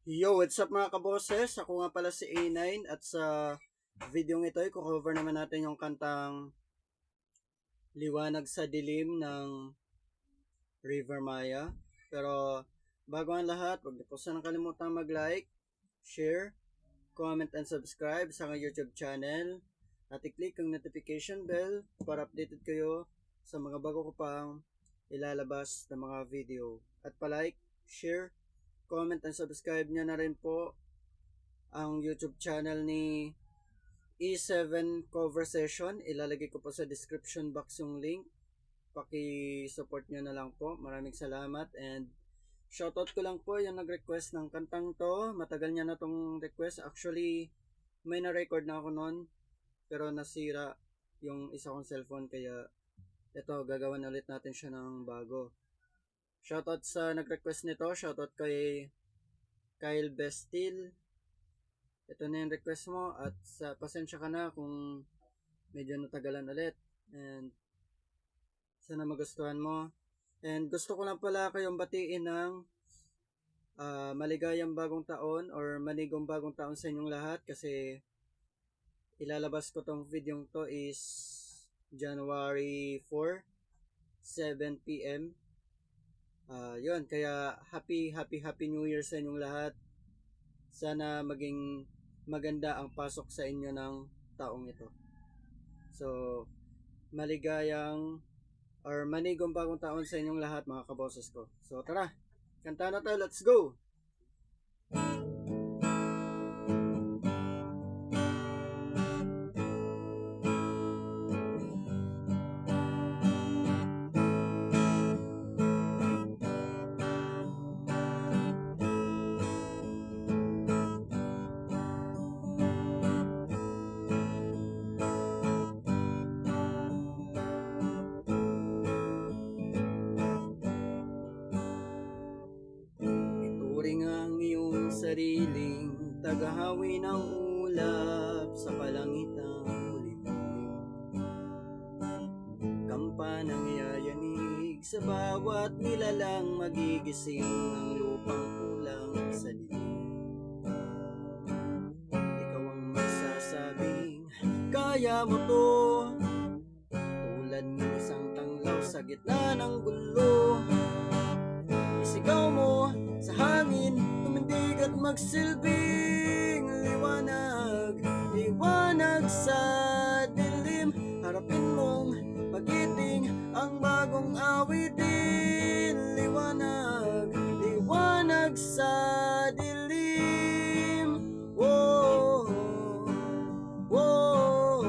Yo, what's up mga kaboses? Ako nga pala si A9 at sa video ito ay cover naman natin yung kantang Liwanag sa Dilim ng River Maya. Pero bago ang lahat, huwag niyo po sana kalimutang mag-like, share, comment and subscribe sa aking YouTube channel at i-click ang notification bell para updated kayo sa mga bago ko pang ilalabas na mga video. At pa-like, share, comment and subscribe nyo na rin po ang YouTube channel ni E7 Cover Session. Ilalagay ko po sa description box yung link. Paki-support nyo na lang po. Maraming salamat and shoutout ko lang po yung nag-request ng kantang to. Matagal niya na tong request. Actually, may na-record na ako noon pero nasira yung isa kong cellphone kaya ito, gagawan ulit natin siya ng bago. Shoutout sa nag-request nito. Shoutout kay Kyle Bestil. Ito na yung request mo at pasensya ka na kung medyo natagalan ulit and sana magustuhan mo. And gusto ko lang pala kayong batiin ng maligayang bagong taon or manigong bagong taon sa inyong lahat kasi ilalabas ko tong video to is January 4, 7 p.m. Yun, kaya happy New Year sa inyong lahat. Sana maging maganda ang pasok sa inyo ng taong ito. So, maligayang or manigong bagong taon sa inyong lahat mga kaboses ko. So, tara, kanta na tayo, let's go! Ituring ang iyong sariling tagahawi ng ulap sa kalangitang ulit-ulit. Kampanang yayanig sa bawat nilalang magigising ang lupang kulang sa dilim. Ikaw ang magsasabing kaya mo to, tulad ng isang tanglaw sa gitna ng gulo. Isigaw mo sa hangin, tumindig at magsilbing liwanag, liwanag sa dilim. Harapin mong magiting ang bagong awitin, liwanag, liwanag sa dilim. Whoa, whoa,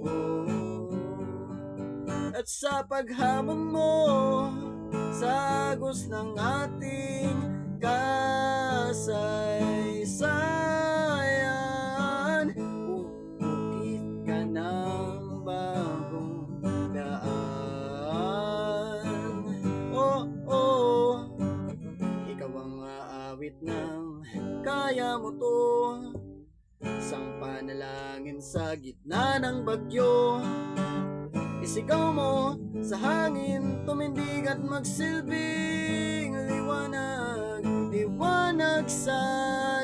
whoa. At sa paghamon mo sa agos ng ating kasaysayan, bukit ka ng bagong daan. Oh, oh, ikaw ang aawit ng kaya mo to, isang panalangin sa gitna ng bagyo. Isigaw mo sa hangin, tumindig at magsilbing liwanag, liwanag sa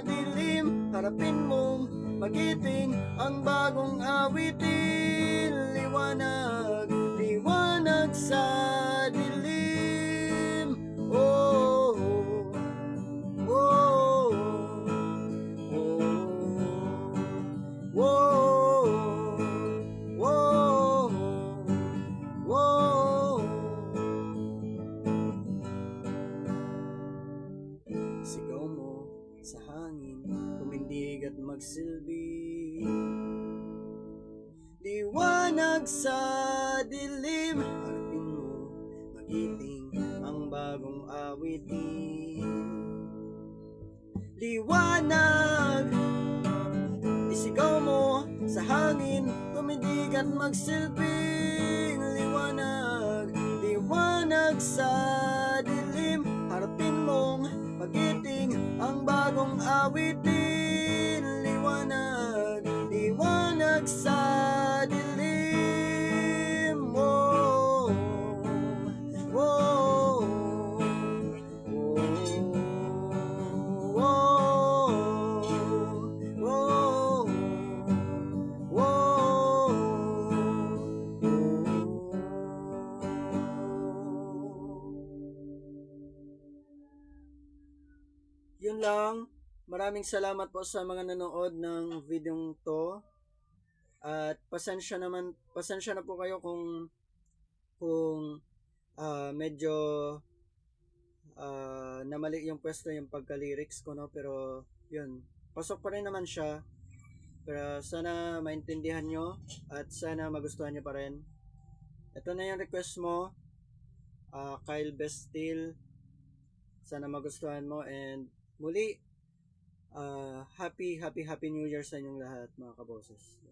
dilim. Harapin mong magiting ang bagong awitin, liwanag, liwanag sa dilim. Oh, oh, oh, oh, oh. Sigaw mo sa hangin, tumindig at magsilbi, liwanag sa dilim. Harapin mo, magiting ang bagong awitin, liwanag. Isigaw mo sa hangin, tumindig at magsilbing liwanag, liwanag sa dilim. Harapin mong magiting ang bagong awitin, liwanag, liwanag sa dilim. Oh, oh, oh, oh. yun lang. Maraming salamat po sa mga nanood ng video to. At pasensya na po kayo kung medyo namali yung pwesto yung pagka-lyrics ko, no? Pero yun, pasok pa rin naman siya. Pero sana maintindihan nyo at sana magustuhan nyo pa rin. Ito na yung request mo, Kyle Bestil. Sana magustuhan mo and muli, happy New Year sa inyong lahat mga kaboses.